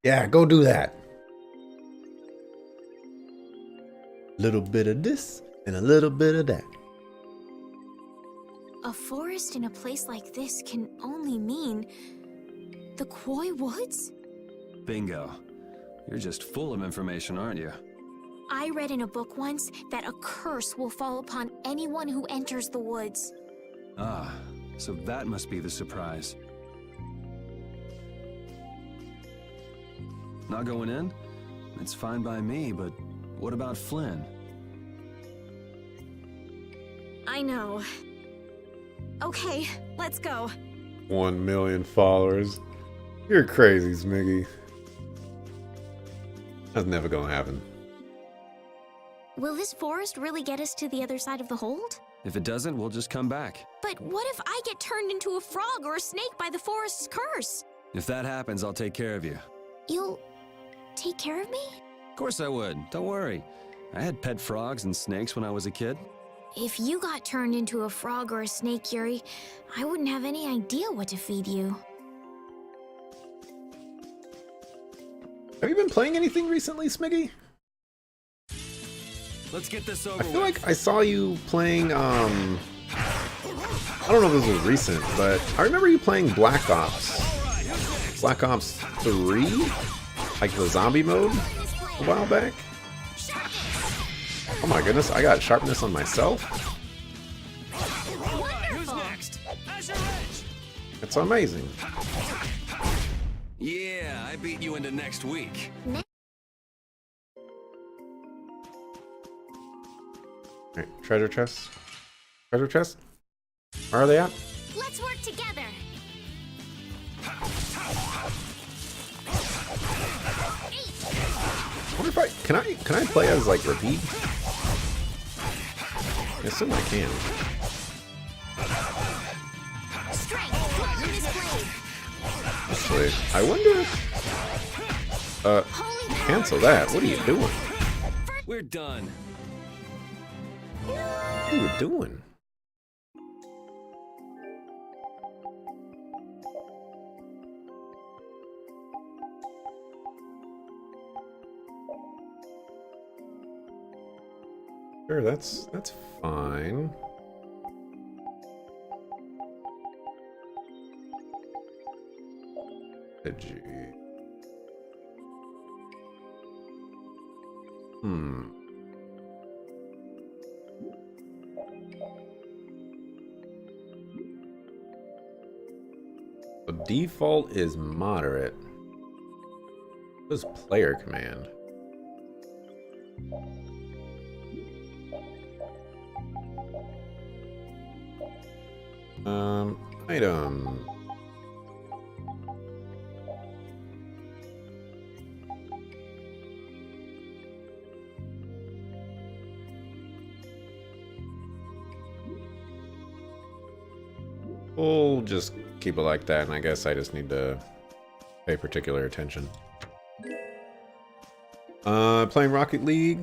Yeah, go do that. Little bit of this and a little bit of that. A forest in a place like this can only mean the Koi Woods? Bingo. You're just full of information, aren't you? I read in a book once that a curse will fall upon anyone who enters the woods. Ah, so that must be the surprise. Not going in? It's fine by me, but what about Flynn? I know. Okay, let's go. 1 million followers. You're crazy, Smiggy. That's never gonna happen. Will this forest really get us to the other side of the hold? If it doesn't, we'll just come back. But what if I get turned into a frog or a snake by the forest's curse? If that happens, I'll take care of you. You'll take care of me? Of course I would. Don't worry. I had pet frogs and snakes when I was a kid. If you got turned into a frog or a snake, Yuri, I wouldn't have any idea what to feed you. Have you been playing anything recently, Smiggy? Let's get this over I feel like I saw you playing, I don't know if this was recent, but I remember you playing Black Ops. Black Ops 3? Like the zombie mode a while back? Oh my goodness, I got sharpness on myself? Who's next? That's amazing. Yeah, I beat you into next week. Alright, treasure chest. Treasure chest? Where are they at? Let's work together. I wonder if can I play as like repeat? I assume I can. Actually, I wonder if cancel that. What are you doing? We're done. What are you doing? Sure, that's fine. Gee. The default is moderate. What is player command? Item. We'll just keep it like that, and I guess I just need to pay particular attention. Playing Rocket League?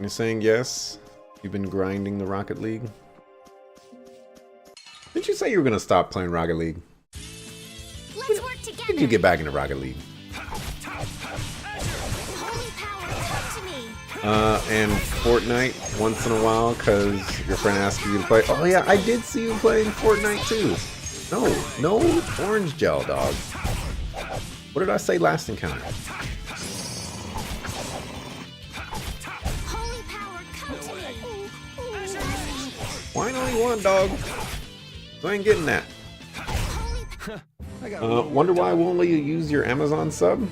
You're saying yes? You've been grinding the Rocket League? Didn't you say you were gonna stop playing Rocket League? Let's work together. When did you get back into Rocket League? Holy power, come to me. And Fortnite once in a while because your friend asked you to play. Oh yeah, I did see you playing Fortnite too. No orange gel, dog. What did I say last encounter? Holy power, come to me. Wine only one, dog. I ain't getting that. Wonder why I won't let you use your Amazon sub?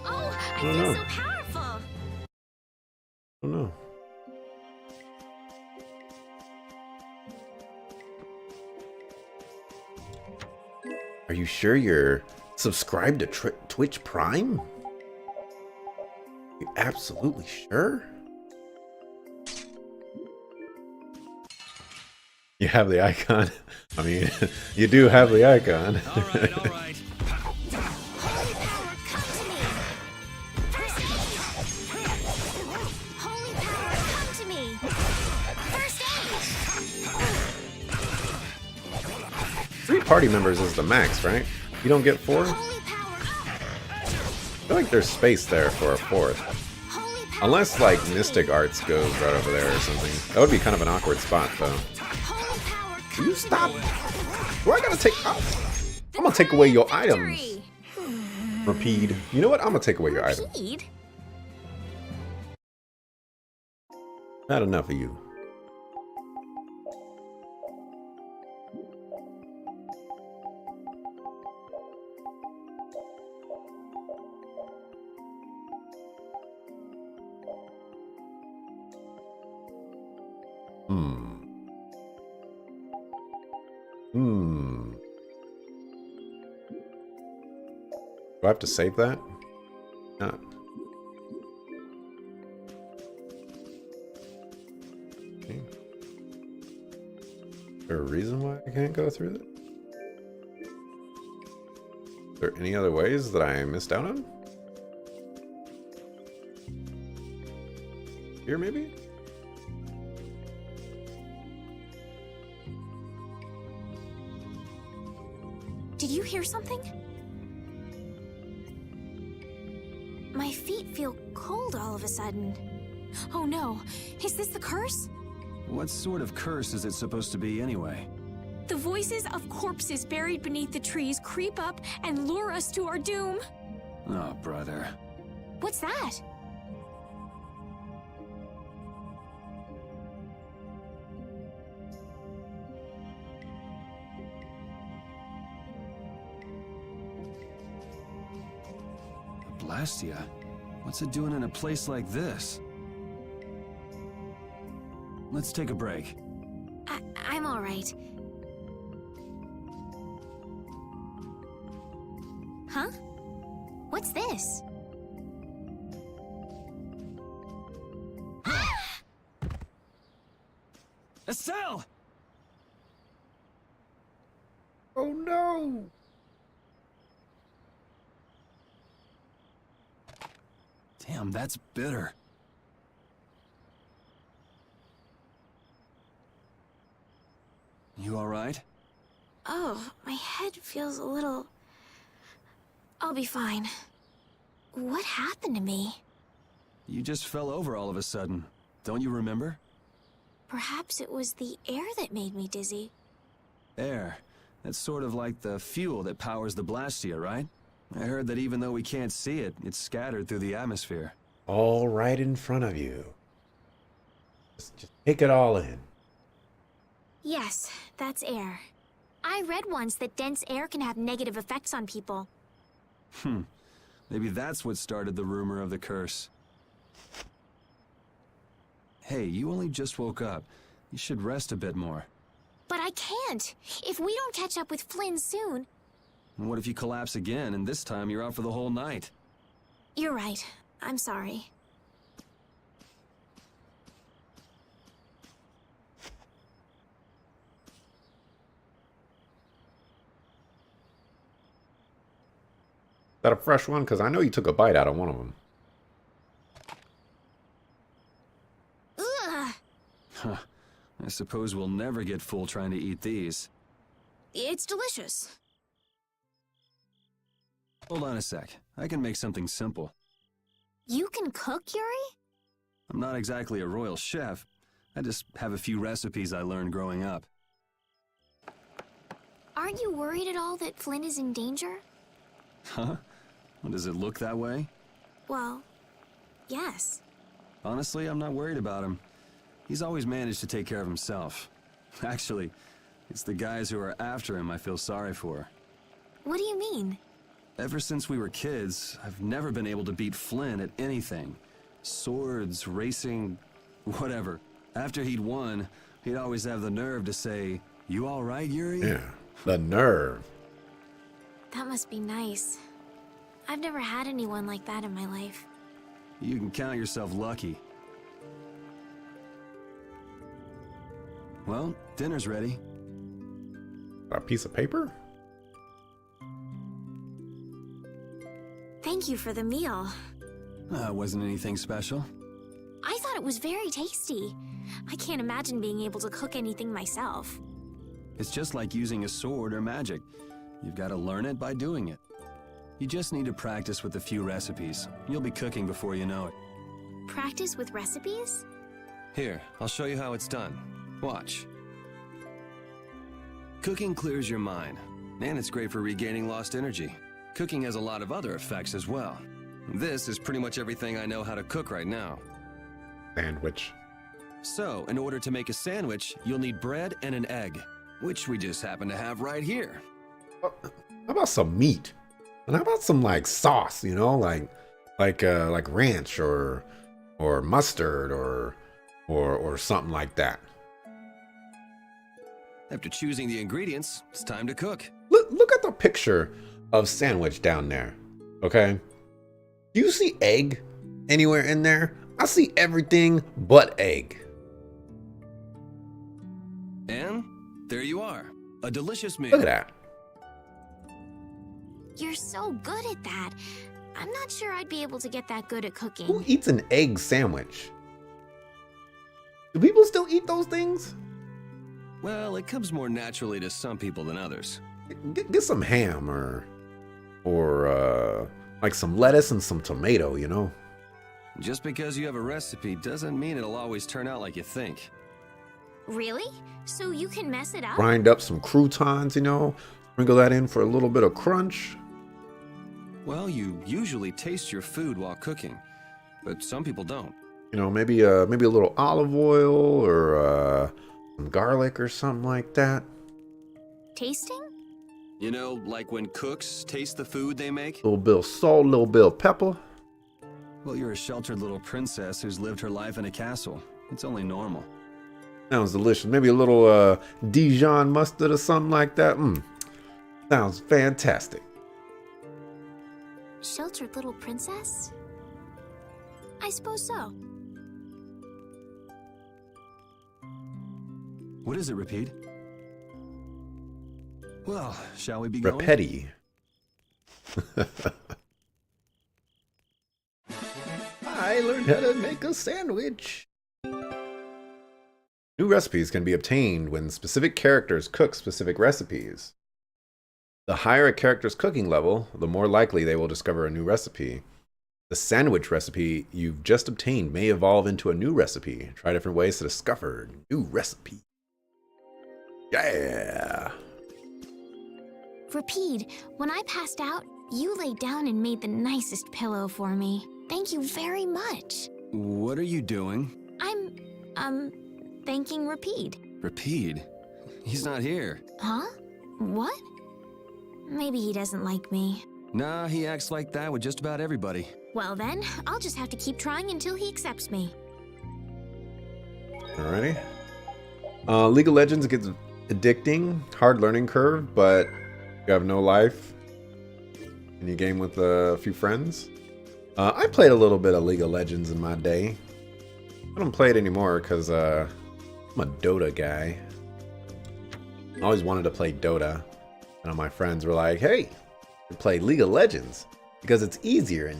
Oh, I don't feel know. so powerful. I don't know. Are you sure you're subscribed to Twitch Prime? You absolutely sure? You have the icon. I mean, you do have the icon. All right, all right. Holy power, come to me. First aid. Holy power, come to me. First aid. 3 party members is the max, right? You don't get 4? I Holy power up! feel like there's space there for a 4th. Holy power Unless, like, Mystic Arts goes right over there or something. That would be kind of an awkward spot, though. Holy power Will you stop? Do I gotta take... I'm gonna take away your items. Repeat. You know what? I'm gonna take away your item. Repeat? Not enough of you. Do I have to save that? Not. Okay. Is there a reason why I can't go through it? Is there any other ways that I missed out on? Here, maybe? Did you hear something? My feet feel cold all of a sudden. Oh no, is this the curse? What sort of curse is it supposed to be anyway? The voices of corpses buried beneath the trees creep up and lure us to our doom. Oh, brother. What's that? Blastia? What's it doing in a place like this? Let's take a break. I'm all right. Huh? What's this? Estelle! Oh no! Damn, that's bitter. You all right? Oh, my head feels a little... I'll be fine. What happened to me? You just fell over all of a sudden. Don't you remember? Perhaps it was the air that made me dizzy. Air. That's sort of like the fuel that powers the Blastia, right? I heard that even though we can't see it, it's scattered through the atmosphere. All right in front of you. Just take it all in. Yes, that's air. I read once that dense air can have negative effects on people. Maybe that's what started the rumor of the curse. Hey, you only just woke up. You should rest a bit more. But I can't! If we don't catch up with Flynn soon... And what if you collapse again, and this time you're out for the whole night? You're right. I'm sorry. Is that a fresh one? Because I know you took a bite out of one of them. Ugh! Huh. I suppose we'll never get full trying to eat these. It's delicious. Hold on a sec. I can make something simple. You can cook, Yuri? I'm not exactly a royal chef. I just have a few recipes I learned growing up. Aren't you worried at all that Flynn is in danger? Huh? Well, does it look that way? Well, yes. Honestly, I'm not worried about him. He's always managed to take care of himself. Actually, it's the guys who are after him I feel sorry for. What do you mean? Ever since we were kids, I've never been able to beat Flynn at anything. Swords, racing, whatever. After he'd won, he'd always have the nerve to say, "You all right, Yuri?" Yeah, the nerve. That must be nice. I've never had anyone like that in my life. You can count yourself lucky. Well, dinner's ready. A piece of paper? Thank you for the meal. Wasn't anything special. I thought it was very tasty. I can't imagine being able to cook anything myself. It's just like using a sword or magic. You've got to learn it by doing it. You just need to practice with a few recipes. You'll be cooking before you know it. Practice with recipes? Here, I'll show you how it's done. Watch. Cooking clears your mind, and it's great for regaining lost energy. Cooking has a lot of other effects as well. This is pretty much everything I know how to cook right now. Sandwich. So, in order to make a sandwich, you'll need bread and an egg, which we just happen to have right here. How about some meat? And how about some like sauce, you know, like ranch or mustard or something like that. After choosing the ingredients, it's time to cook. Look at the picture of sandwich down there. Okay? Do you see egg anywhere in there? I see everything but egg. And there you are. A delicious meal. Look at that. You're so good at that. I'm not sure I'd be able to get that good at cooking. Who eats an egg sandwich? Do people still eat those things? Well, it comes more naturally to some people than others. Get some ham or like some lettuce and some tomato, you know? Just because you have a recipe doesn't mean it'll always turn out like you think. Really? So you can mess it up? Grind up some croutons, you know? Sprinkle that in for a little bit of crunch. Well, you usually taste your food while cooking, but some people don't. You know, maybe a little olive oil or some garlic or something like that. Tasting? You know, like when cooks taste the food they make? A little bit of salt, a little bit of pepper. Well, you're a sheltered little princess who's lived her life in a castle. It's only normal. Sounds delicious. Maybe a little Dijon mustard or something like that. Sounds fantastic. Sheltered little princess? I suppose so. What is it, Repeat? Well, shall we be going? Repetti. I learned how to make a sandwich. New recipes can be obtained when specific characters cook specific recipes. The higher a character's cooking level, the more likely they will discover a new recipe. The sandwich recipe you've just obtained may evolve into a new recipe. Try different ways to discover new recipe. Yeah! Repeat, when I passed out, you laid down and made the nicest pillow for me. Thank you very much. What are you doing? I'm thanking Repeat. Repeat? He's not here. Huh? What? Maybe he doesn't like me. Nah, he acts like that with just about everybody. Well then, I'll just have to keep trying until he accepts me. Alrighty. League of Legends gets addicting, hard learning curve, but you have no life. And you game with a few friends. I played a little bit of League of Legends in my day. I don't play it anymore because I'm a Dota guy. I always wanted to play Dota. And all my friends were like, hey, you play League of Legends because it's easier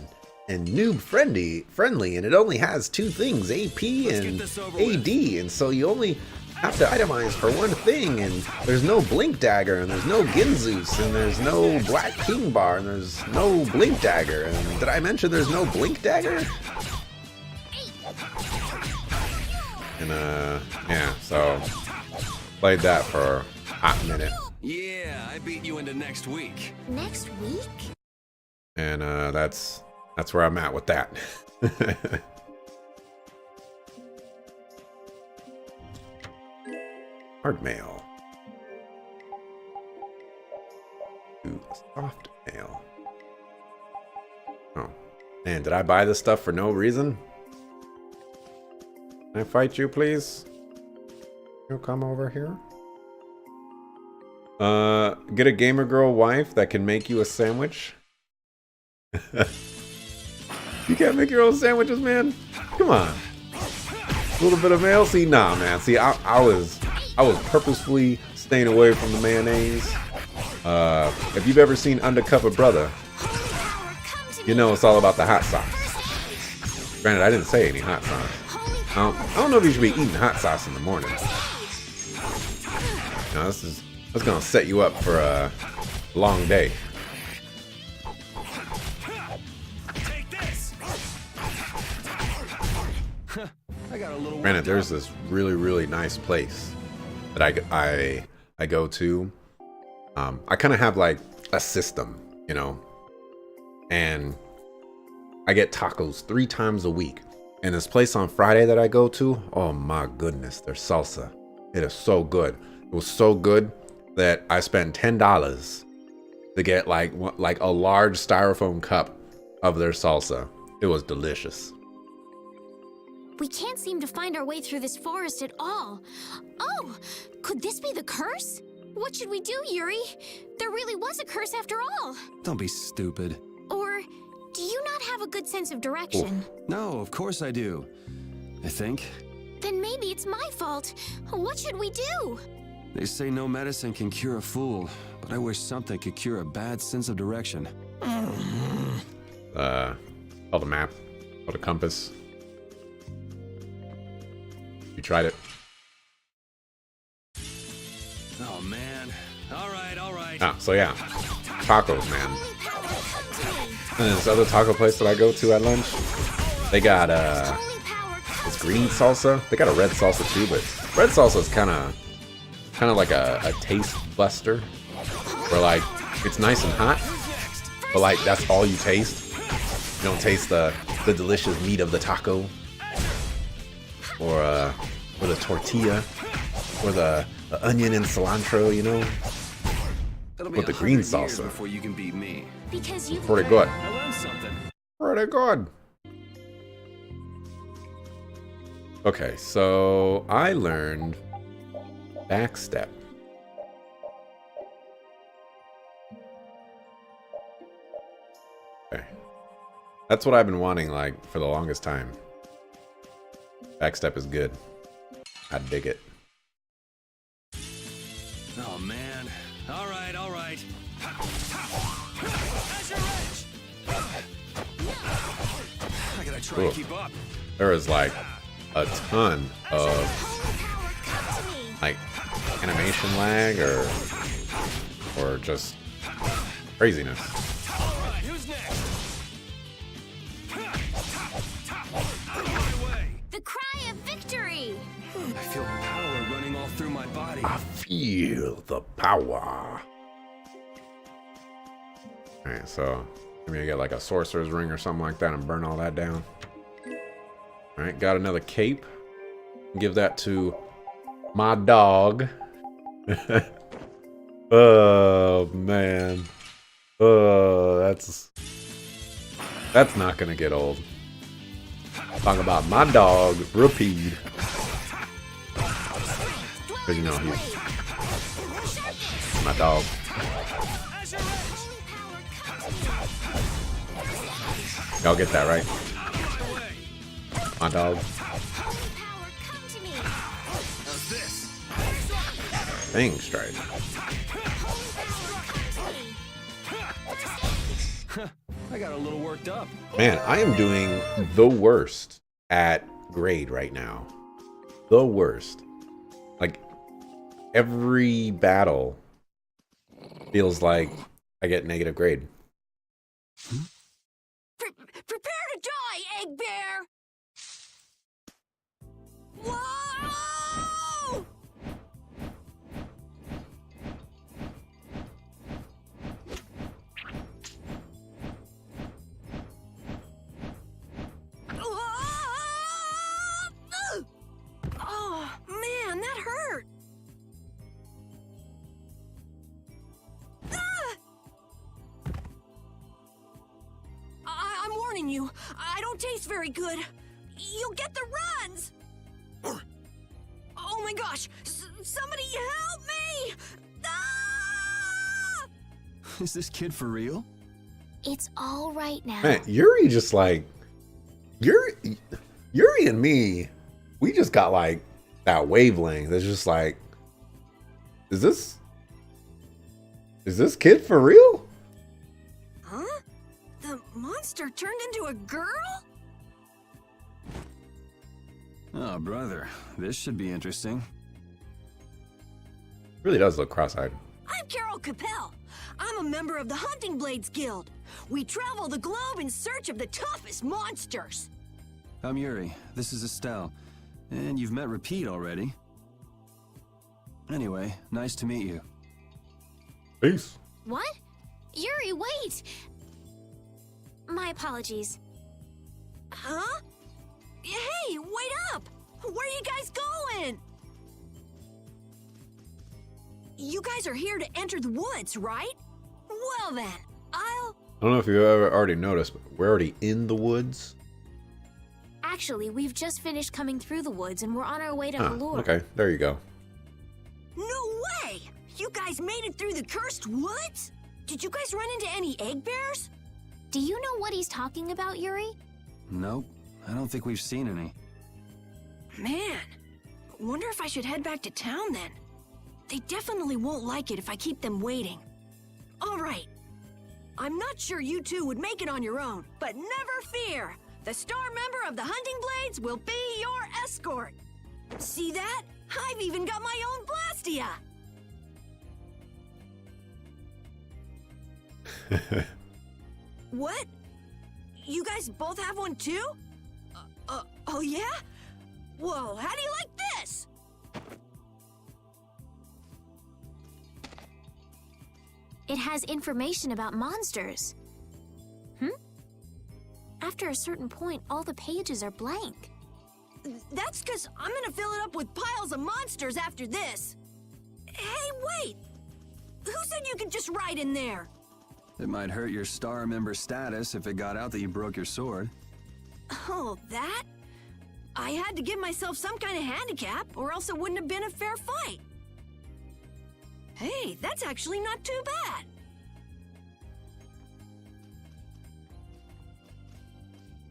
and noob friendly, and it only has two things, AP and AD, and so you only have to itemize for one thing, and there's no Blink Dagger, and there's no Ginzus, and there's no Black King Bar, and there's no Blink Dagger, and did I mention there's no Blink Dagger? And yeah, so played that for a hot minute. Yeah, I beat you into next week. Next week? And that's where I'm at with that. Hard mail. Ooh, soft mail. Oh. Man, did I buy this stuff for no reason? Can I fight you, please? You'll come over here. Get a gamer girl wife that can make you a sandwich. You can't make your own sandwiches, man? Come on. A little bit of mail? See, nah, man. See, I was purposefully staying away from the mayonnaise. If you've ever seen Undercover Brother, you know it's all about the hot sauce. Granted, I didn't say any hot sauce. I don't know if you should be eating hot sauce in the morning. No, that's gonna set you up for long day. Take this. I got a little. Granted, there's this really nice place that I go to. I kind of have like a system, you know, and I get tacos 3 times a week. And this place on Friday that I go to, oh my goodness, their salsa. It is so good. It was so good that I spent $10 to get like a large styrofoam cup of their salsa. It was delicious. We can't seem to find our way through this forest at all. Oh, could this be the curse? What should we do, Yuri? There really was a curse after all. Don't be stupid. Or do you not have a good sense of direction? No, of course I do. I think. Then maybe it's my fault. What should we do? They say no medicine can cure a fool, but I wish something could cure a bad sense of direction. Called a map, called a compass. You tried it. Oh man. All right. Ah, so yeah, tacos, man. And this other taco place that I go to at lunch, they got this green salsa. They got a red salsa too, but red salsa is kind of like a taste buster, where like it's nice and hot, but like that's all you taste. You don't taste the delicious meat of the taco, or the tortilla, or the onion and cilantro, you know. With the green salsa. Before you can beat me. Because you Pretty good. I learned something. Pretty good. Okay, so I learned backstep. Okay. That's what I've been wanting like for the longest time. Backstep is good. I dig it. Oh man. All right. I gotta try and keep up. There is like a ton of like animation lag or just craziness. Who's next? The cry of victory! I feel power running all through my body. I feel the power. Alright, so maybe I get like a sorcerer's ring or something like that and burn all that down. Alright, got another cape. Give that to my dog. Oh man. That's not gonna get old. Talk about my dog, Rapide. Because you know he's my dog. Y'all get that right? My dog. Fang strike. I got a little worked up. Man, I am doing the worst at grade right now. The worst. Like, every battle feels like I get negative grade. Prepare to die, Egg Bear! Whoa! Oh, man, that hurt! I'm warning you, I don't taste very good. You'll get the runs! Oh my gosh! Somebody help me! Ah! Is this kid for real? It's all right now. Man, Yuri just like... Yuri and me, we just got like that wavelength. It's just like... Is this kid for real? Huh? The monster turned into a girl? Oh, brother. This should be interesting. Really does look cross-eyed. I'm Carol Capel. I'm a member of the Hunting Blades Guild. We travel the globe in search of the toughest monsters. I'm Yuri. This is Estelle. And you've met Repeat already. Anyway, nice to meet you. Peace. What? Yuri, wait! My apologies. Huh? Hey, wait up! Where are you guys going? You guys are here to enter the woods, right? Well then, I don't know if you've ever already noticed, but we're already in the woods. Actually, we've just finished coming through the woods and we're on our way to Ah, Halure. okay, there you go. No way! You guys made it through the cursed woods? Did you guys run into any egg bears? Do you know what he's talking about, Yuri? Nope, I don't think we've seen any. Man, wonder if I should head back to town then. They definitely won't like it if I keep them waiting. All right. I'm not sure you two would make it on your own, but never fear. The star member of the Hunting Blades will be your escort. See that? I've even got my own Blastia. What? You guys both have one too? Oh yeah? Whoa, how do you like this? It has information about monsters. After a certain point, all the pages are blank. That's because I'm gonna fill it up with piles of monsters after this. Hey, wait! Who said you could just write in there? It might hurt your star member status if it got out that you broke your sword. Oh, that? I had to give myself some kind of handicap, or else it wouldn't have been a fair fight. Hey, that's actually not too bad.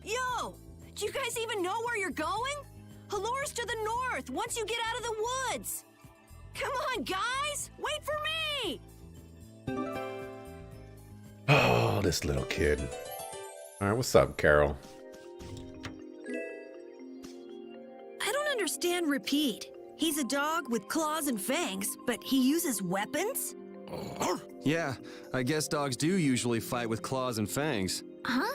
Yo! Do you guys even know where you're going? Halure's to the north, once you get out of the woods. Come on, guys! Wait for me! Oh, this little kid. Alright, what's up, Carol? I don't understand Repeat. He's a dog with claws and fangs, but he uses weapons? Yeah, I guess dogs do usually fight with claws and fangs. Huh?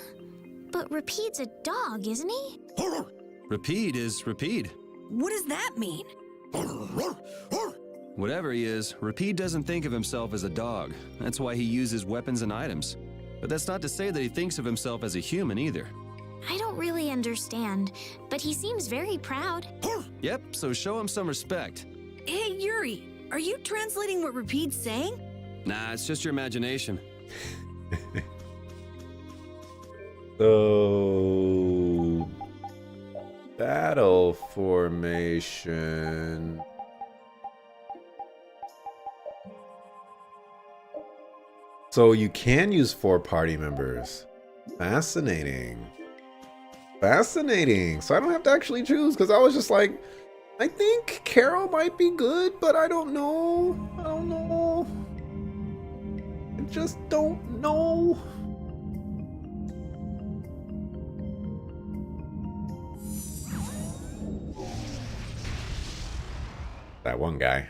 But Repeat's a dog, isn't he? Repeat is Repeat. What does that mean? Whatever he is, Repeat doesn't think of himself as a dog. That's why he uses weapons and items. But that's not to say that he thinks of himself as a human either. I don't really understand, but he seems very proud. Yep, so show him some respect. Hey, Yuri, are you translating what Repeat's saying? Nah, it's just your imagination. So, battle formation. So you can use 4 party members. Fascinating. Fascinating. So I don't have to actually choose, because I was just like, I think Carol might be good, but I don't know. I don't know. I just don't know. That one guy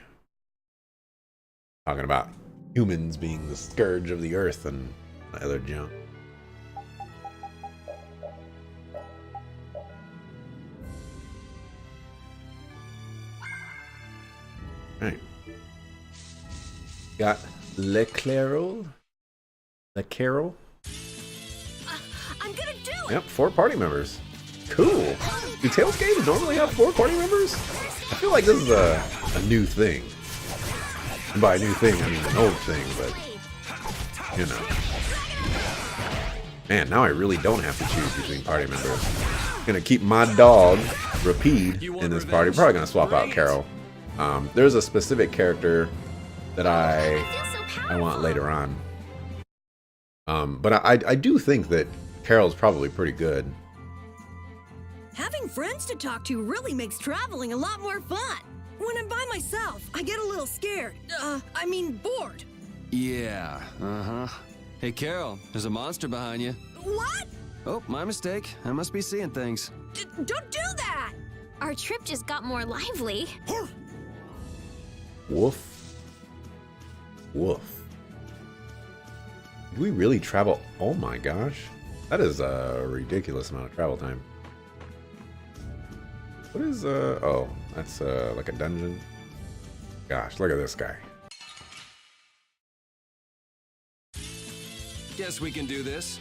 talking about humans being the scourge of the earth and other junk. Right. Got Le Clairol. Le Carol. I'm gonna do it! Yep, 4 party members. Cool. Do Tales games normally have 4 party members? I feel like this is a new thing. And by a new thing, I mean an old thing, but you know. Man, now I really don't have to choose between party members. Gonna keep my dog, Repeat, in this party. Probably gonna swap out Carol. There's a specific character that I want later on. But I do think that Carol's probably pretty good. Having friends to talk to really makes traveling a lot more fun. When I'm by myself, I get a little scared. I mean bored. Yeah, uh-huh. Hey, Carol, there's a monster behind you. What? Oh, my mistake. I must be seeing things. Don't do that! Our trip just got more lively. Woof. Woof. Do we really travel? Oh my gosh. That is a ridiculous amount of travel time. What is, oh, that's, like a dungeon. Gosh, look at this guy. Guess we can do this.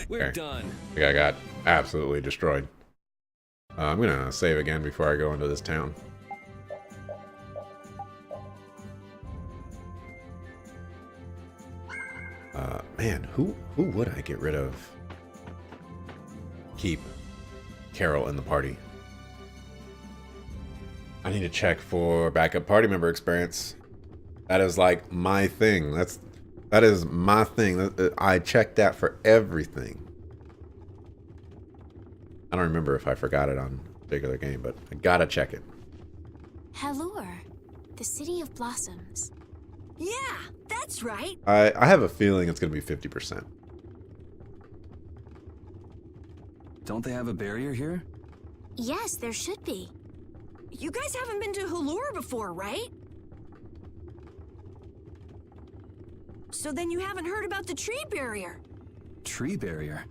We're Okay. done. I think I got absolutely destroyed. I'm gonna save again before I go into this town. Man, who would I get rid of? Keep Carol in the party. I need to check for backup party member experience. That is like my thing. That is my thing. I check that for everything. I don't remember if I forgot it on a particular game, but I gotta check it. Halure, the city of blossoms. Yeah, that's right. I have a feeling it's gonna be 50%. Don't they have a barrier here? Yes, there should be. You guys haven't been to Halure before, right? So then you haven't heard about the tree barrier. Tree barrier?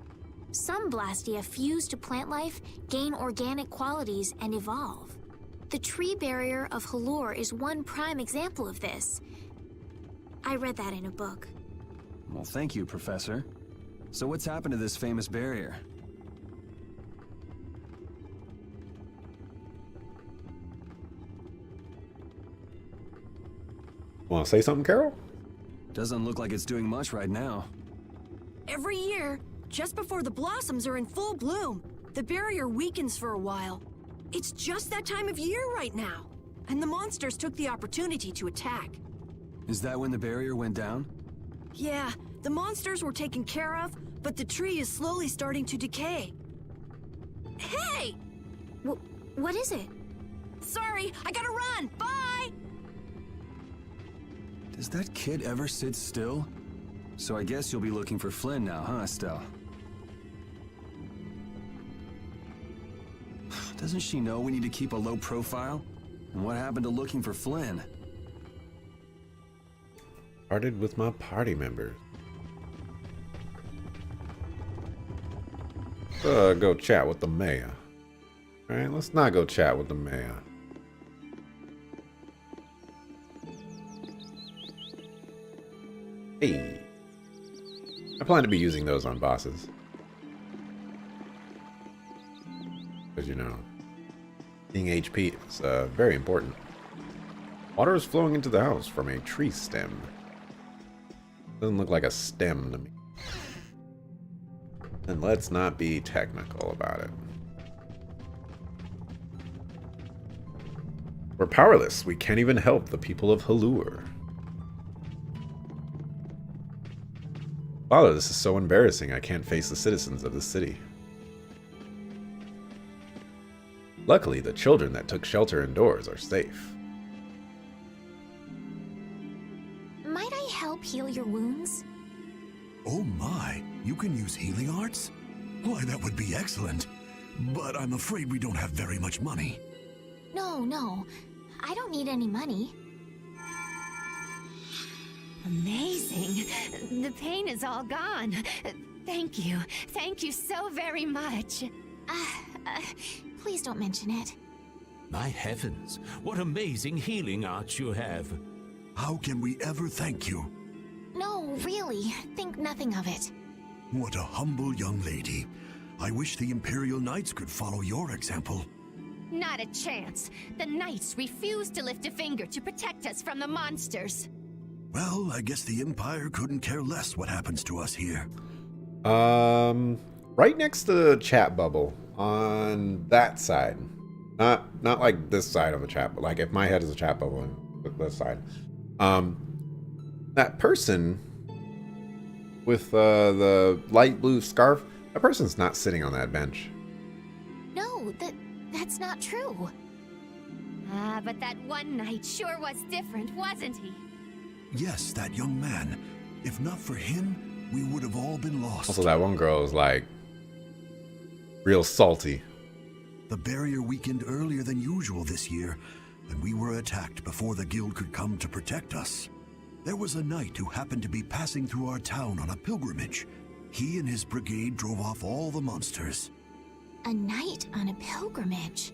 Some Blastia fuse to plant life, gain organic qualities, and evolve. The tree barrier of Halure is one prime example of this. I read that in a book. Well, thank you, Professor. So what's happened to this famous barrier? Want to say something, Carol? Doesn't look like it's doing much right now. Every year, just before the blossoms are in full bloom, the barrier weakens for a while. It's just that time of year right now, and the monsters took the opportunity to attack. Is that when the barrier went down? Yeah, the monsters were taken care of, but the tree is slowly starting to decay. Hey! What is it? Sorry, I gotta run! Bye! Does that kid ever sit still? So I guess you'll be looking for Flynn now, huh, Estelle? Doesn't she know we need to keep a low profile? And what happened to looking for Flynn? Started with my party members. Go chat with the mayor. Alright, let's not go chat with the mayor. Hey. I plan to be using those on bosses. Because, you know, being HP is very important. Water is flowing into the house from a tree stem. Doesn't look like a stem to me. And let's not be technical about it. We're powerless. We can't even help the people of Halure. Father, this is so embarrassing. I can't face the citizens of the city. Luckily, the children that took shelter indoors are safe. Might I help heal your wounds? Oh my, you can use healing arts? Why, that would be excellent. But I'm afraid we don't have very much money. No. I don't need any money. Amazing. The pain is all gone. Thank you. Thank you so very much. Please don't mention it. My heavens, what amazing healing arts you have. How can we ever thank you? No, really. Think nothing of it. What a humble young lady. I wish the Imperial Knights could follow your example. Not a chance. The Knights refuse to lift a finger to protect us from the monsters. Well, I guess the Empire couldn't care less what happens to us here. Right next to the chat bubble on that side. Not like this side of the chat, but like if my head is a chat bubble on this side. That person with the light blue scarf, that person's not sitting on that bench. No, that's not true. But that one Knight sure was different, wasn't he? Yes, that young man. If not for him, we would have all been lost. Also, that one girl is like real salty. The barrier weakened earlier than usual this year. and we were attacked before the guild could come to protect us. There was a knight who happened to be passing through our town on a pilgrimage. He and his brigade drove off all the monsters. A knight on a pilgrimage.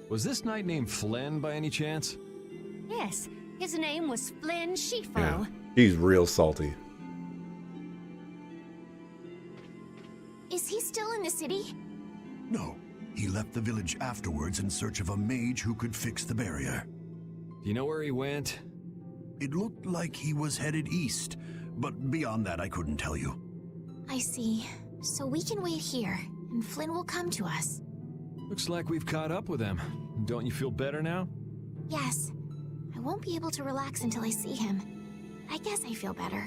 Was this knight named Flynn by any chance? Yes, his name was Flynn Shifo. Yeah, he's real salty. Is he still in the city? No, he left the village afterwards in search of a mage who could fix the barrier. Do you know where he went? It looked like he was headed east, but beyond that I couldn't tell you. I see. So we can wait here, and Flynn will come to us. Looks like we've caught up with him. Don't you feel better now? Yes. I won't be able to relax until I see him. I guess I feel better.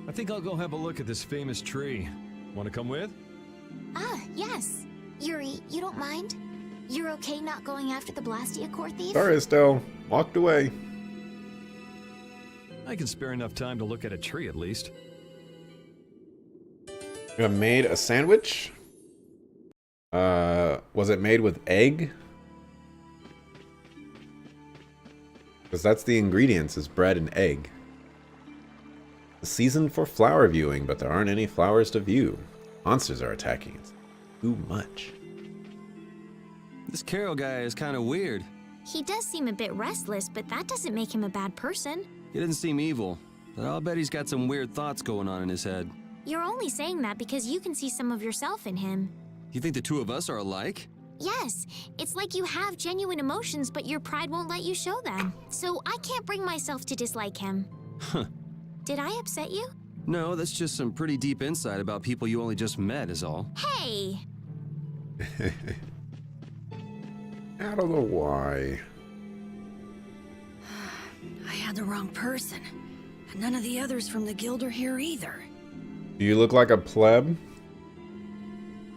I think I'll go have a look at this famous tree. Want to come with? Ah, yes. Yuri, you don't mind? You're okay not going after the Blastia core thief? Sorry, Estelle. Walked away. I can spare enough time to look at a tree at least. You have made a sandwich? Was it made with egg? Because that's the ingredients, is bread and egg. The season for flower viewing, but there aren't any flowers to view. Monsters are attacking. It's too much. This Carol guy is kind of weird. He does seem a bit restless, but that doesn't make him a bad person. He doesn't seem evil, but I'll bet he's got some weird thoughts going on in his head. You're only saying that because you can see some of yourself in him. You think the two of us are alike? Yes, it's like you have genuine emotions, but your pride won't let you show them. So I can't bring myself to dislike him. Huh. Did I upset you? No, that's just some pretty deep insight about people you only just met is all. Hey! I don't know why. I had the wrong person. And none of the others from the guild are here either. Do you look like a pleb?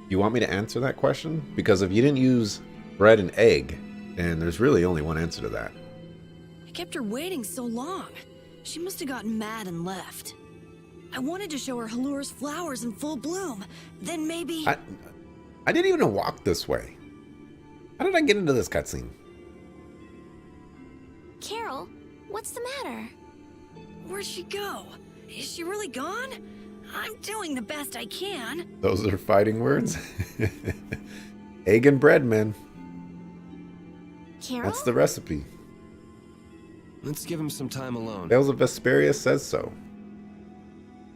You want me to answer that question? Because if you didn't use bread and egg, then there's really only one answer to that. I kept her waiting so long. She must have gotten mad and left. I wanted to show her Halur's flowers in full bloom. Then maybe... I didn't even walk this way. How did I get into this cutscene? Carol, what's the matter? Where'd she go? Is she really gone? I'm doing the best I can. Those are fighting words? Egg and bread, man. Carol? That's the recipe. Let's give him some time alone. Tales of Vesperia says so.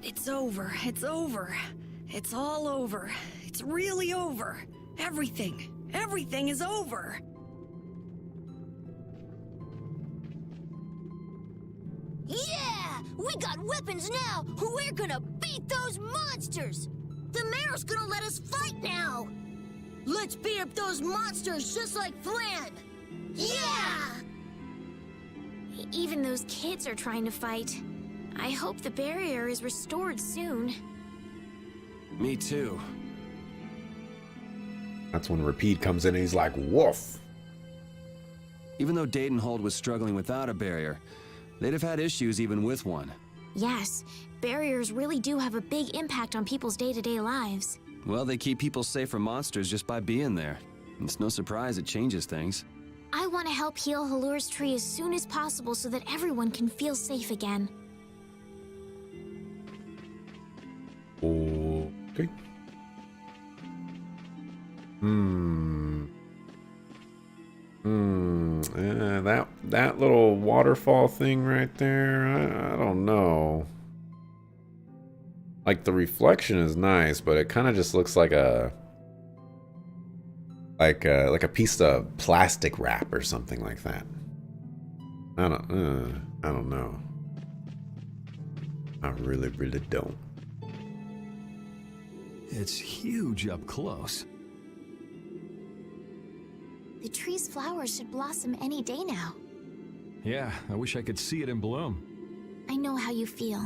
It's over. It's over. It's all over. It's really over. Everything is over. Yeah! We got weapons now! We're gonna beat those monsters! The mayor's gonna let us fight now! Let's beat up those monsters just like Flynn! Yeah! Even those kids are trying to fight. I hope the barrier is restored soon. Me too. That's when Rapide comes in and he's like, woof. Even though Dadenhold was struggling without a barrier, they'd have had issues even with one. Yes, barriers really do have a big impact on people's day-to-day lives. Well, they keep people safe from monsters just by being there. It's no surprise it changes things. I want to help heal Halur's tree as soon as possible so that everyone can feel safe again. Okay. That little waterfall thing right there, I don't know. Like, the reflection is nice, but it kind of just looks like a piece of plastic wrap or something like that. I don't know. I really don't. It's huge up close. The tree's flowers should blossom any day now. Yeah, I wish I could see it in bloom. I know how you feel.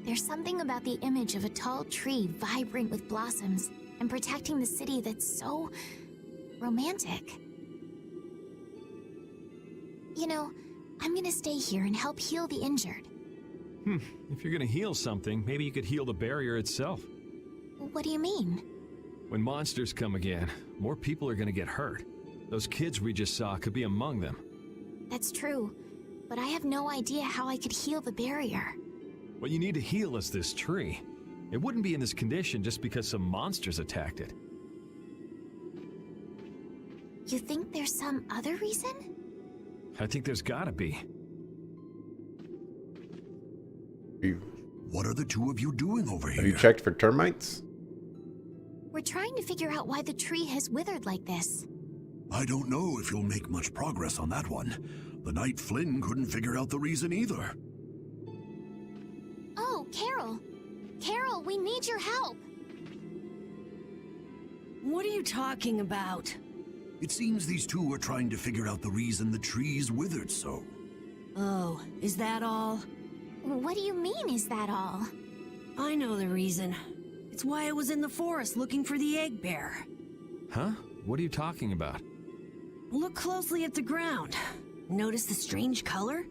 There's something about the image of a tall tree vibrant with blossoms and protecting the city that's so romantic. You know, I'm gonna stay here and help heal the injured. If you're gonna heal something, maybe you could heal the barrier itself. What do you mean? When monsters come again, more people are gonna get hurt. Those kids we just saw could be among them. That's true, but I have no idea how I could heal the barrier. What you need to heal is this tree. It wouldn't be in this condition just because some monsters attacked it. You think there's some other reason? I think there's gotta be. What are the two of you doing over here? Have you checked for termites? We're trying to figure out why the tree has withered like this. I don't know if you'll make much progress on that one. The night Flynn couldn't figure out the reason either. Oh, Carol! Carol, we need your help! What are you talking about? It seems these two are trying to figure out the reason the trees withered so. Oh, is that all? What do you mean, is that all? I know the reason. It's why I was in the forest looking for the egg bear. Huh? What are you talking about? Look closely at the ground. Notice the strange color?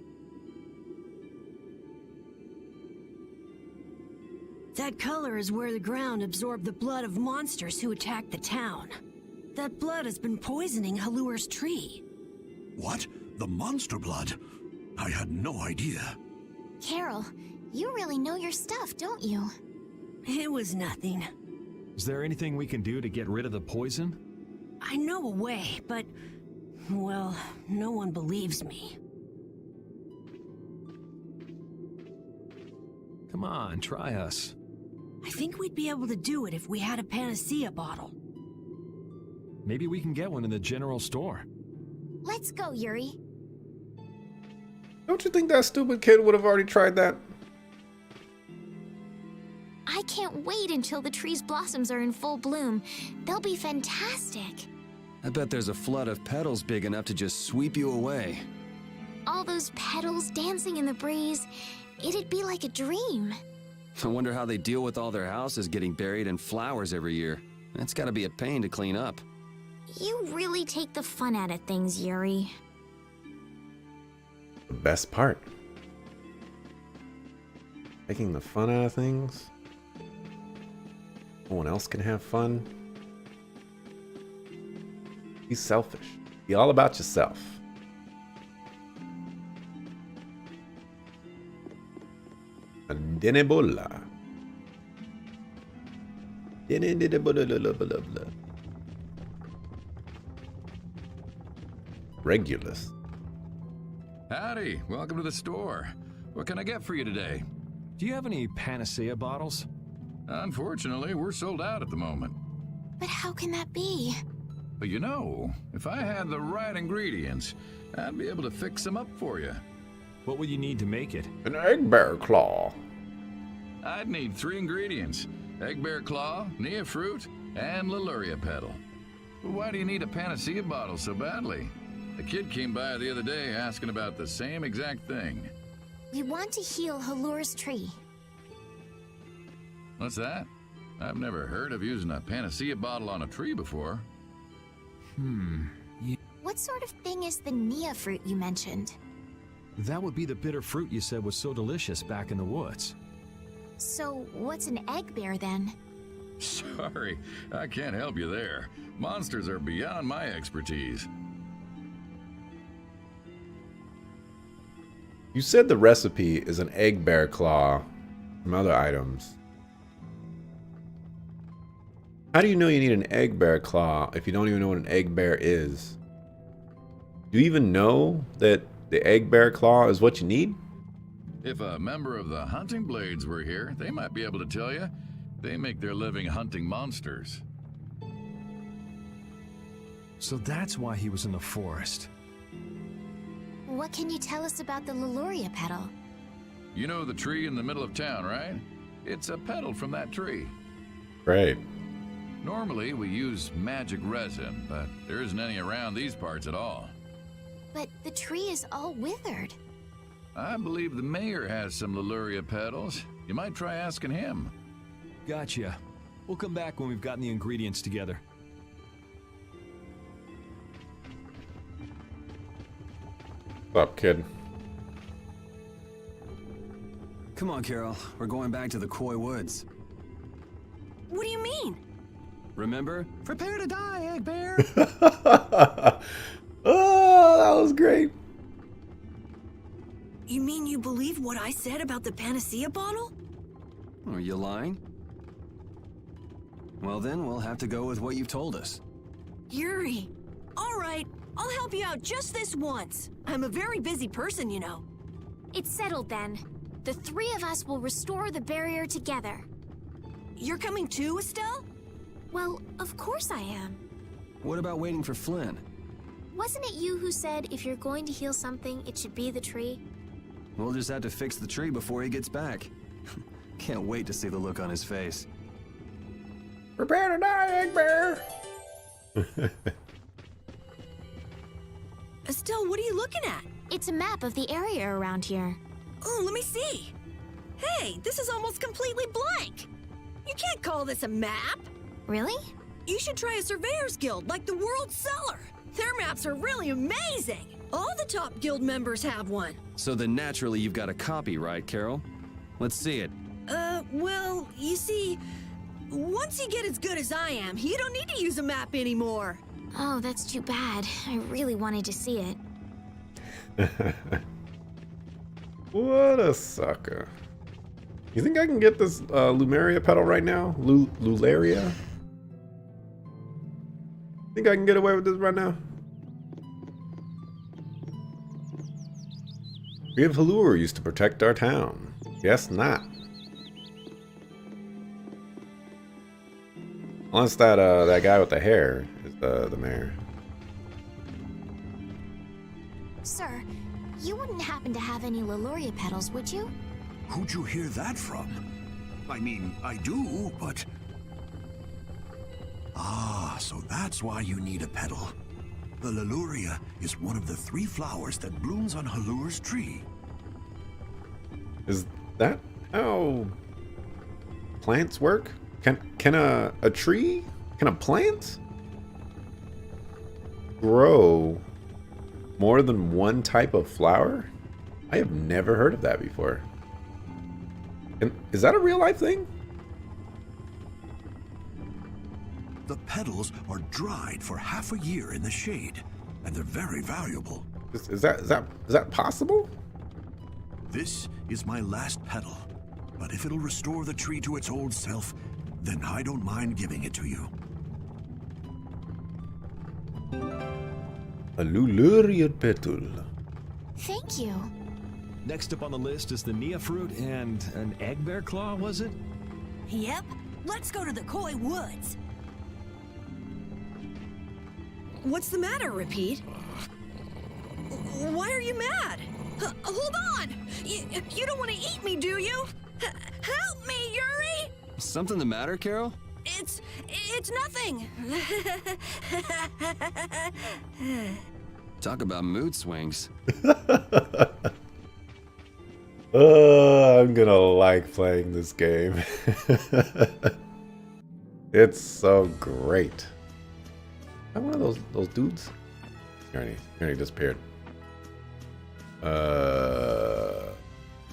That color is where the ground absorbed the blood of monsters who attacked the town. That blood has been poisoning Halur's tree. What? The monster blood? I had no idea. Carol, you really know your stuff, don't you? It was nothing. Is there anything we can do to get rid of the poison? I know a way, but... well, no one believes me. Come on, try us. I think we'd be able to do it if we had a panacea bottle. Maybe we can get one in the general store. Let's go, Yuri. Don't you think that stupid kid would have already tried that? I can't wait until the tree's blossoms are in full bloom. They'll be fantastic. I bet there's a flood of petals big enough to just sweep you away. All those petals dancing in the breeze, it'd be like a dream. I wonder how they deal with all their houses getting buried in flowers every year. That's gotta be a pain to clean up. You really take the fun out of things, Yuri. The best part. Taking the fun out of things. No one else can have fun. Be selfish. Be all about yourself. Denebola. Regulus. Howdy, welcome to the store. What can I get for you today? Do you have any panacea bottles? Unfortunately, we're sold out at the moment. But how can that be? But you know, if I had the right ingredients, I'd be able to fix them up for you. What would you need to make it? An egg bear claw. I'd need 3 ingredients: egg bear claw, nia fruit, and Leluria petal. Why do you need a panacea bottle so badly? A kid came by the other day asking about the same exact thing. We want to heal Halur's tree. What's that? I've never heard of using a panacea bottle on a tree before. What sort of thing is the nia fruit you mentioned? That would be the bitter fruit you said was so delicious back in the woods. So, what's an egg bear then? Sorry, I can't help you there. Monsters are beyond my expertise. You said the recipe is an egg bear claw from other items. How do you know you need an egg bear claw if you don't even know what an egg bear is? Do you even know that the egg bear claw is what you need? If a member of the Hunting Blades were here, they might be able to tell you. They make their living hunting monsters. So that's why he was in the forest. What can you tell us about the Leluria petal? You know the tree in the middle of town, right? It's a petal from that tree. Right. Normally, we use magic resin, but there isn't any around these parts at all. But the tree is all withered. I believe the mayor has some Leluria petals. You might try asking him. Gotcha. We'll come back when we've gotten the ingredients together. What's up, kid? Come on, Carol. We're going back to the Koi Woods. What do you mean? Remember? Prepare to die, Egg Bear! great. You mean you believe what I said about the panacea bottle? Are you lying? Well then, we'll have to go with what you've told us. Yuri. All right, I'll help you out just this once. I'm a very busy person, you know. It's settled then. The three of us will restore the barrier together. You're coming too, Estelle? Well, of course I am. What about waiting for Flynn? Wasn't it you who said if you're going to heal something, it should be the tree? We'll just have to fix the tree before he gets back. Can't wait to see the look on his face. Prepare to die, Egg Bear! Estelle, what are you looking at? It's a map of the area around here. Oh, let me see. Hey, this is almost completely blank. You can't call this a map. Really? You should try a surveyor's guild like the World Cellar. Their maps are really amazing. All the top guild members have one. So then naturally you've got a copy, right, Carol? Let's see it. Well, you see, once you get as good as I am, you don't need to use a map anymore. Oh, that's too bad. I really wanted to see it. What a sucker. You think I can get this Lumeria petal right now? Lularia? Think I can get away with this right now? Grave Halur used to protect our town. Guess not. Unless that guy with the hair is the mayor. Sir, you wouldn't happen to have any Leluria petals, would you? Who'd you hear that from? I mean, I do, but... Ah, so that's why you need a petal. The Leluria is one of the 3 flowers that blooms on Halur's tree. Is that how plants work? Can a tree, can a plant grow more than one type of flower? I have never heard of that before. And is that a real life thing? The petals are dried for half a year in the shade, and they're very valuable. Is that possible? This is my last petal, but if it'll restore the tree to its old self, then I don't mind giving it to you. A Luluria petal. Thank you. Next up on the list is the Nia fruit and an egg bear claw, was it? Yep, let's go to the Koi Woods. What's the matter, Repeat? Why are you mad? Hold on! You don't want to eat me, do you? Help me, Yuri! Something the matter, Carol? It's nothing. Talk about mood swings. I'm gonna like playing this game. It's so great. Am I one of those dudes? He already disappeared.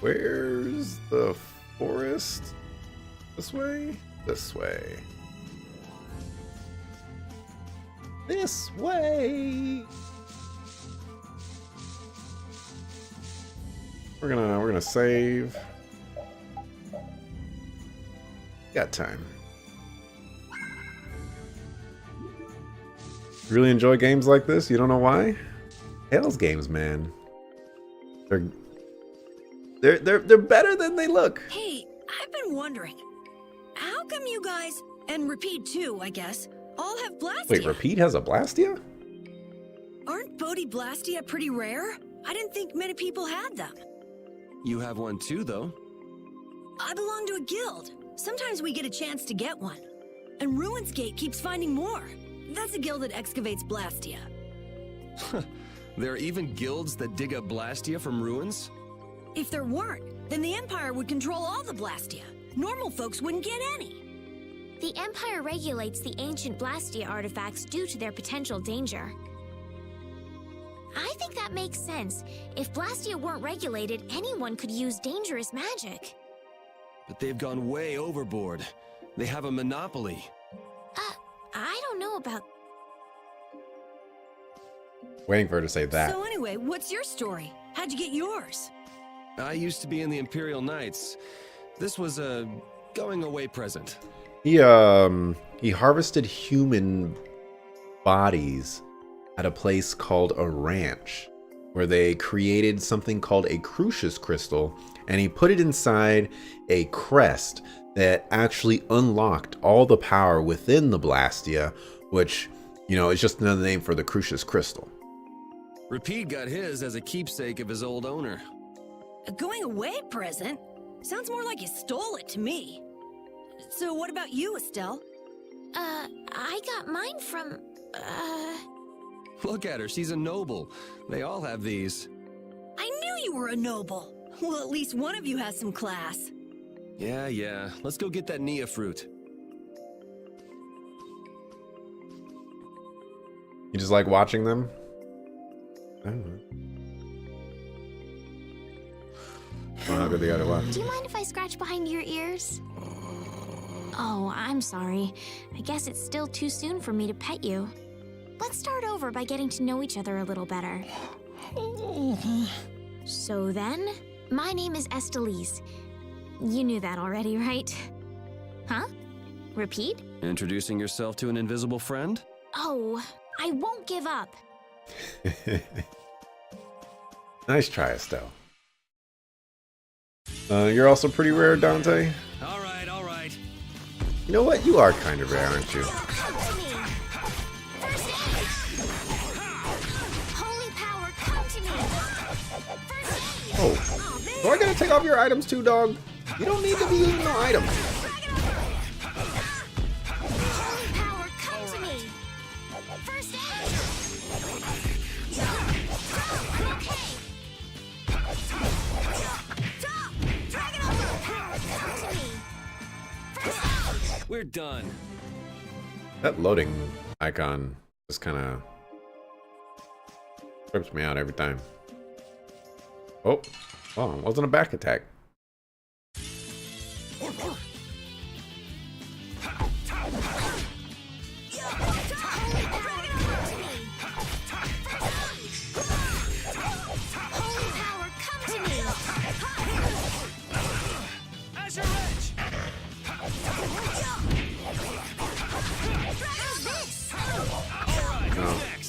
Where's the forest? This way? This way. This way. We're gonna save. Got time. Really enjoy games like this? You don't know why? Tales games, man. They're better than they look. Hey, I've been wondering, how come you guys, and Repeat too, I guess, all have Blastia? Wait, Repeat has a Blastia? Aren't Bodhi Blastia pretty rare? I didn't think many people had them. You have one too, though. I belong to a guild. Sometimes we get a chance to get one. And Ruinsgate keeps finding more. That's a guild that excavates Blastia. There are even guilds that dig up Blastia from ruins? If there weren't, then the Empire would control all the Blastia. Normal folks wouldn't get any. The Empire regulates the ancient Blastia artifacts due to their potential danger. I think that makes sense. If Blastia weren't regulated, anyone could use dangerous magic. But they've gone way overboard. They have a monopoly. I don't know about... Waiting for her to say that. So anyway, what's your story? How'd you get yours? I used to be in the Imperial Knights. This was a going-away present. He harvested human bodies at a place called a ranch, where they created something called a Crucius crystal, and he put it inside a crest that actually unlocked all the power within the Blastia, which, you know, is just another name for the Crucius crystal. Rapide got his as a keepsake of his old owner. A going-away present? Sounds more like you stole it to me. So what about you, Estelle? I got mine from, Look at her, she's a noble. They all have these. I knew you were a noble. Well, at least one of you has some class. Yeah. Let's go get that Nia fruit. You just like watching them? I don't know. Oh, how good the other one. do you mind if I scratch behind your ears? Oh, I'm sorry. I guess it's still too soon for me to pet you. Let's start over by getting to know each other a little better. So then, my name is Estelise. You knew that already, right? Huh? Repeat? Introducing yourself to an invisible friend? Oh, I won't give up. Nice try, Estelle. You're also pretty rare, Dante. All right. You know what? You are kind of rare, aren't you? Holy power, come to me. Oh. Do I gotta take off your items too, dog? You don't need to be using no items. Holy power, come to me. First aid. Stop! Dragon Holy power, come to me. First aid. We're done. That loading icon just kind of trips me out every time. Oh, it wasn't a back attack.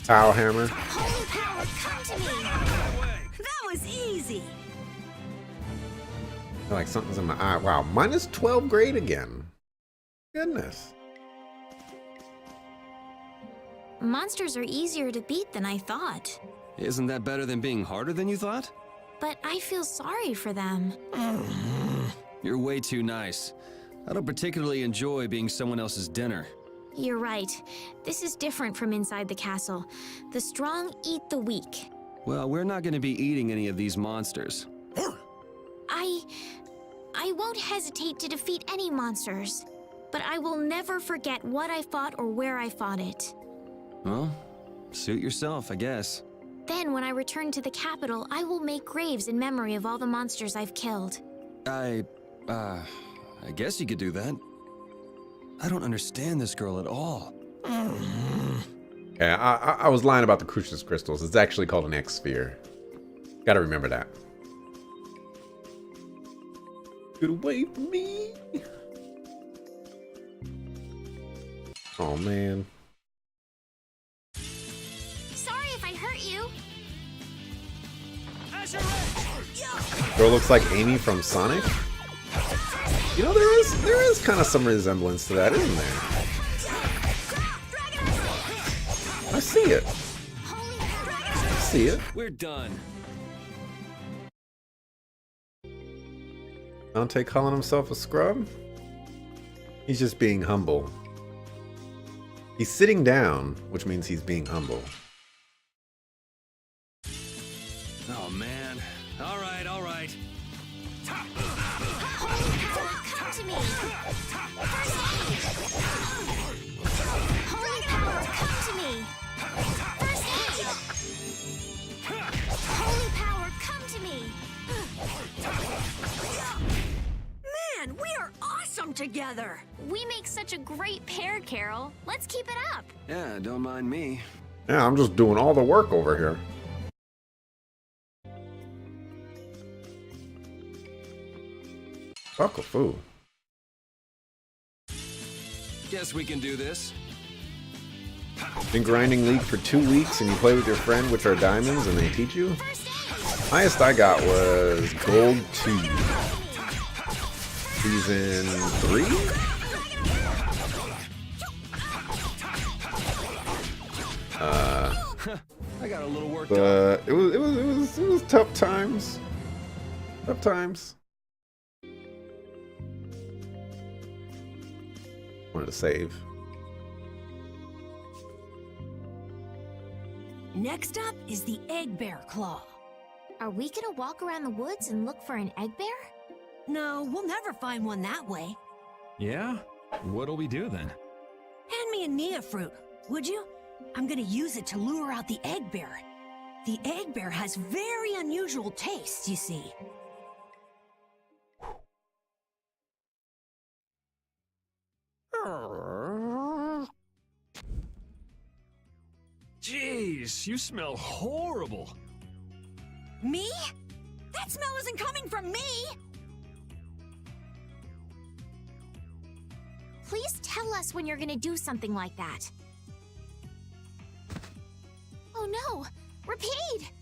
Power hammer. Holy power, come to me. That was easy. I feel like something's in my eye. Wow, minus 12 grade again. Goodness. Monsters are easier to beat than I thought. Isn't that better than being harder than you thought? But I feel sorry for them. You're way too nice. I don't particularly enjoy being someone else's dinner. You're right. This is different from inside the castle. The strong eat the weak. Well, we're not going to be eating any of these monsters. I won't hesitate to defeat any monsters. But I will never forget what I fought or where I fought it. Well, suit yourself, I guess. Then, when I return to the capital, I will make graves in memory of all the monsters I've killed. I guess you could do that. I don't understand this girl at all. Yeah, I was lying about the Crucius crystals. It's actually called an X-sphere. Gotta remember that. Get away from me! Oh man. Sorry if I hurt you. Girl looks like Amy from Sonic. You know, there is kind of some resemblance to that, isn't there? I see it. I see it. We're done. Dante calling himself a scrub? He's just being humble. He's sitting down, which means he's being humble. Oh, man. All right. Come to me. Holy power, come to me. First aid. Holy power, come to me. Man, we are awesome together. We make such a great pair, Carol. Let's keep it up. Yeah, don't mind me. Yeah, I'm just doing all the work over here. Fu. Guess we can do this. Been grinding League for 2 weeks and you play with your friend, which are diamonds, and they teach you? Highest I got was Gold 2. Season 3? I got a little work But it was tough times. Tough times. Wanted to save. Next up is the egg bear claw. Are we gonna walk around the woods and look for an egg bear? No, we'll never find one that way. Yeah? What'll we do then? Hand me a Nia fruit, would you? I'm gonna use it to lure out the egg bear. The egg bear has very unusual tastes, you see. Jeez, you smell horrible. Me? That smell isn't coming from me! Please tell us when you're gonna do something like that. Oh no! Repeat!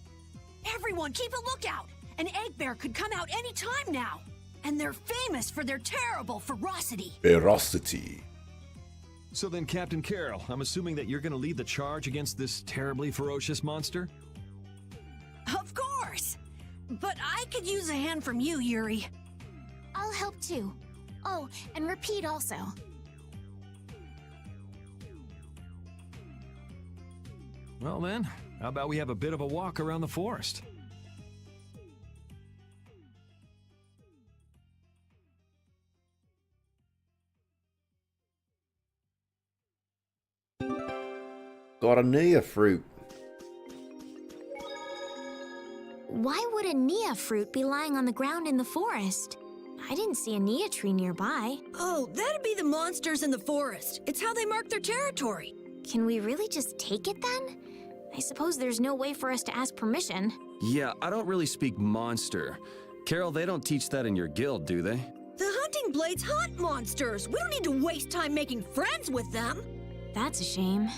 Everyone, keep a lookout! An egg bear could come out any time now! And they're famous for their terrible ferocity. Ferocity. So then, Captain Carroll, I'm assuming that you're gonna lead the charge against this terribly ferocious monster? Of course! But I could use a hand from you, Yuri. I'll help too. Oh, and Repeat also. Well then, how about we have a bit of a walk around the forest? Got a Nia fruit. Why would a Nia fruit be lying on the ground in the forest? I didn't see a Nia tree nearby. Oh, that'd be the monsters in the forest. It's how they mark their territory. Can we really just take it then? I suppose there's no way for us to ask permission. Yeah, I don't really speak monster. Carol, they don't teach that in your guild, do they? The hunting blades hunt monsters. We don't need to waste time making friends with them. That's a shame.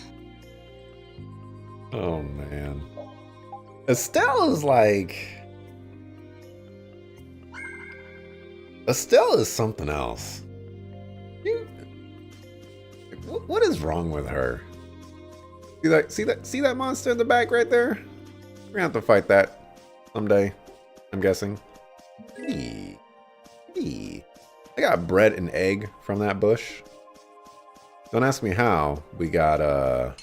Oh man. Estelle is like... Estelle is something else. What is wrong with her? See that monster in the back right there? We're gonna have to fight that someday, I'm guessing. Eee. I got bread and egg from that bush. Don't ask me how we got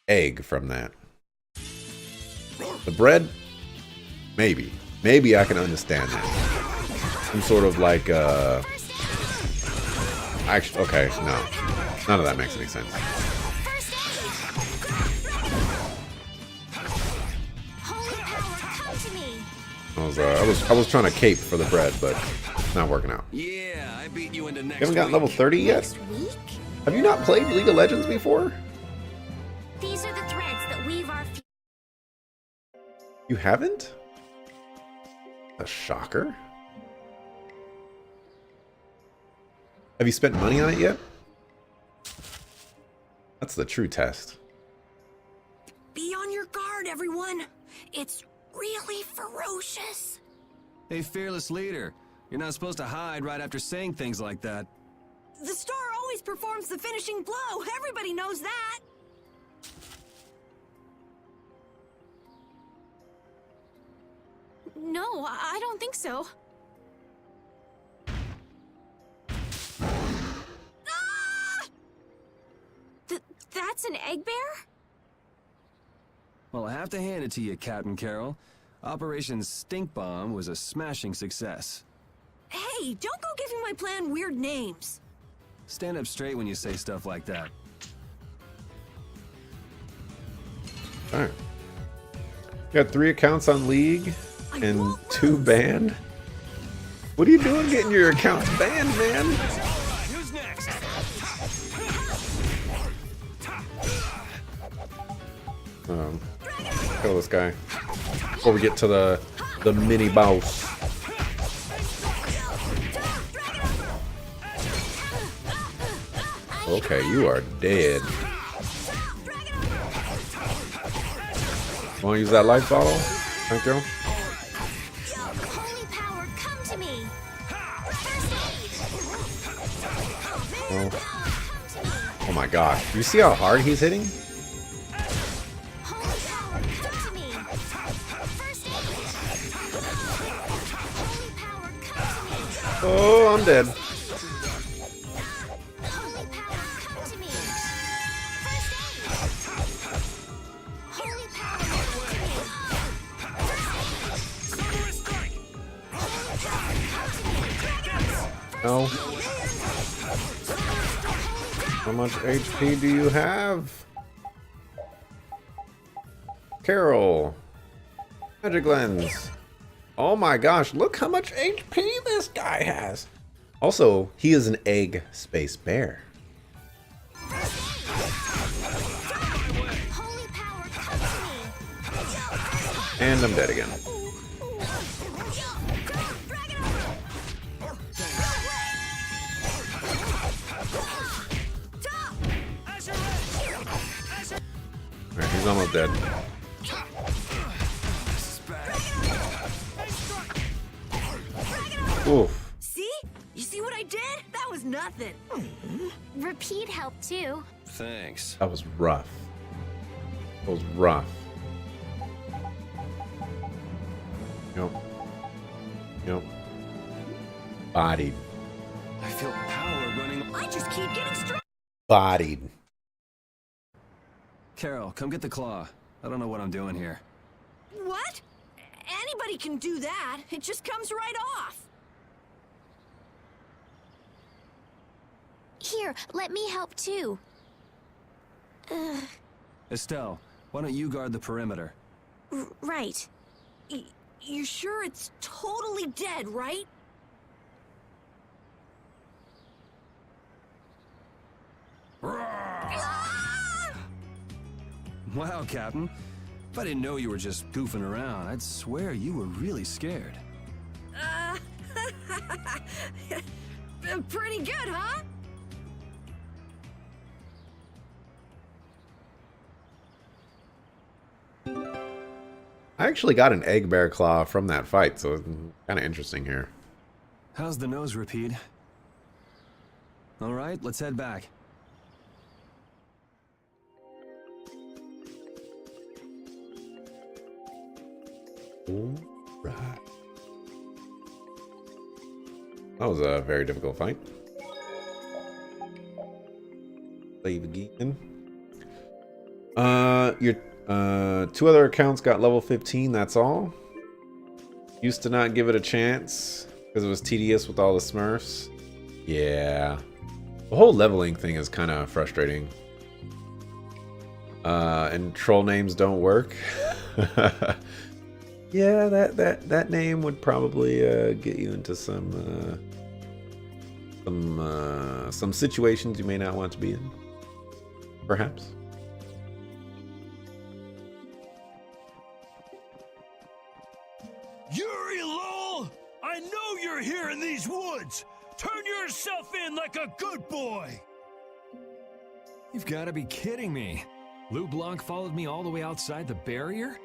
egg from that. The bread, maybe I can understand that. Some sort of like actually, okay, no, none of that makes any sense. I was trying to cape for the bread, but it's not working out. Yeah, I beat you into next You haven't gotten level 30 yet? Next week? Have you not played League of Legends before? These are the threads that weave our... You haven't? A shocker. Have you spent money on it yet? That's the true test. Be on your guard, everyone. It's really ferocious. Hey, fearless leader. You're not supposed to hide right after saying things like that. The star always performs the finishing blow. Everybody knows that. No, I don't think so. Ah! That's an egg bear? Well, I have to hand it to you, Captain Carroll. Operation Stink Bomb was a smashing success. Hey, don't go giving my plan weird names. Stand up straight when you say stuff like that. Alright. Got 3 accounts on League and 2 banned. What are you doing getting your accounts banned, man? Who's next? Kill this guy before we get to the mini boss. Okay, you are dead. Want to use that life bottle? Thank you. Holy power, come to me! Oh my gosh. You see how hard he's hitting? Holy power, come to me! First aid! Holy power, come to me! Oh, I'm dead. Holy power, come to me! First aid! Holy power, come to me! No. How much HP do you have? Carol. Magic lens. Oh my gosh, look how much HP this guy has. Also, he is an egg space bear. Holy power, come to me! And I'm dead again. Alright, he's almost dead. Oof. See? You see what I did? That was nothing. Repeat helped too. Thanks. That was rough. That was rough. Yep. Yep. Bodied. I feel power running. I just keep getting struck. Bodied. Carol, come get the claw. I don't know what I'm doing here. What? Anybody can do that. It just comes right off. Here, let me help too. Estelle, why don't you guard the perimeter? Right. You sure it's totally dead, right? Wow, Captain. If I didn't know you were just goofing around, I'd swear you were really scared. Pretty good, huh? I actually got an egg bear claw from that fight, so it's kind of interesting here. How's the nose, Repeat? All right, let's head back. Alright. That was a very difficult fight. Save again. Your two other accounts got level 15, that's all. Used to not give it a chance because it was tedious with all the Smurfs. Yeah. The whole leveling thing is kind of frustrating. And troll names don't work. Yeah, that name would probably get you into some situations you may not want to be in. Perhaps. Yuri Lowell, I know you're here in these woods. Turn yourself in like a good boy. You've got to be kidding me. Lou Blanc followed me all the way outside the barrier?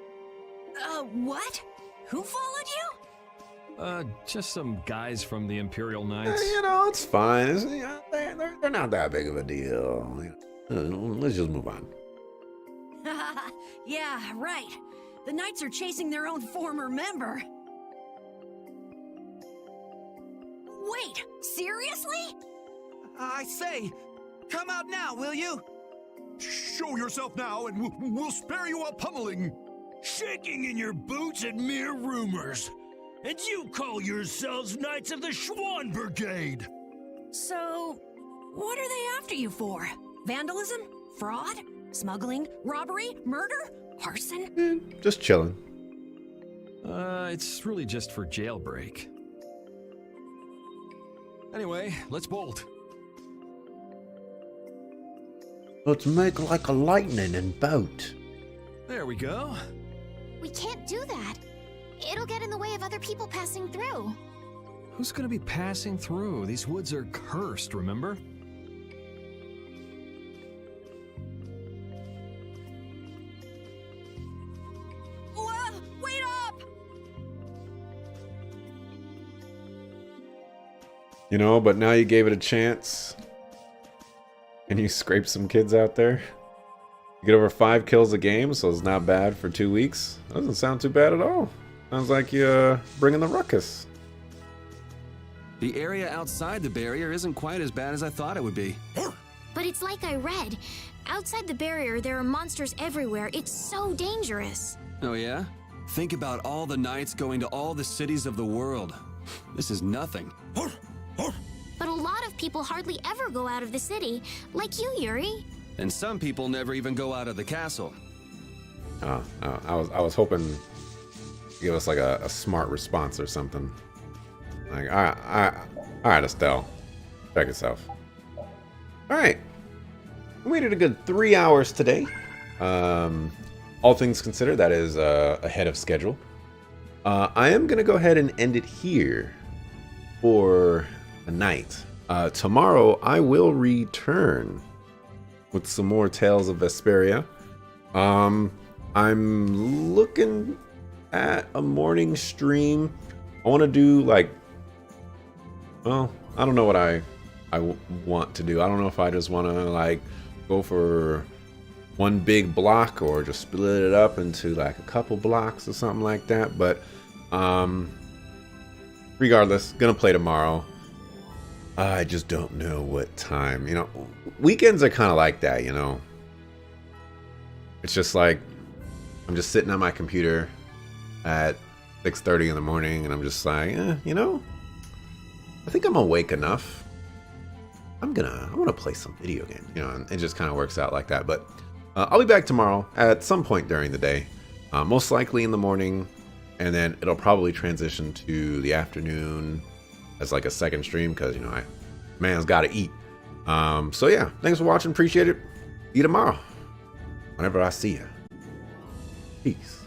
What? Who followed you? Just some guys from the Imperial Knights. You know, it's fine. They're not that big of a deal. Let's just move on. Yeah, right. The Knights are chasing their own former member. Wait, seriously? I say, come out now, will you? Show yourself now and we'll spare you a pummeling. Shaking in your boots at mere rumors. And you call yourselves Knights of the Schwann Brigade. So, what are they after you for? Vandalism? Fraud? Smuggling? Robbery? Murder? Arson? Just chilling. It's really just for jailbreak. Anyway, let's bolt. Let's make like a lightning and boat. There we go. We can't do that. It'll get in the way of other people passing through. Who's gonna be passing through? These woods are cursed, remember? Whoa, wait up! You know, but now you gave it a chance. And you scrape some kids out there. You get over 5 kills a game, so it's not bad for 2 weeks. Doesn't sound too bad at all. Sounds like you're bringing the ruckus. The area outside the barrier isn't quite as bad as I thought it would be. But it's like I read. Outside the barrier, there are monsters everywhere. It's so dangerous. Oh yeah? Think about all the knights going to all the cities of the world. This is nothing. But a lot of people hardly ever go out of the city, like you, Yuri. And some people never even go out of the castle. I was hoping to give us like a smart response or something. Like, all right, Estelle, check yourself. All right, we waited a good 3 hours today. All things considered, that is ahead of schedule. I am gonna go ahead and end it here for the night. Tomorrow I will return with some more Tales of Vesperia. I'm looking at a morning stream. I want to do like, well, I don't know what I want to do. I don't know if I just want to like go for one big block or just split it up into like a couple blocks or something like that. But regardless, gonna play tomorrow. I just don't know what time. You know, weekends are kind of like that, you know. It's just like I'm just sitting on my computer at 6:30 in the morning and I'm just like, you know, I think I'm awake enough. I want to play some video games, you know, and it just kind of works out like that. But I'll be back tomorrow at some point during the day, most likely in the morning, and then it'll probably transition to the afternoon as like a second stream because, you know, man's got to eat. So yeah, thanks for watching. Appreciate it. See you tomorrow whenever I see you. Peace.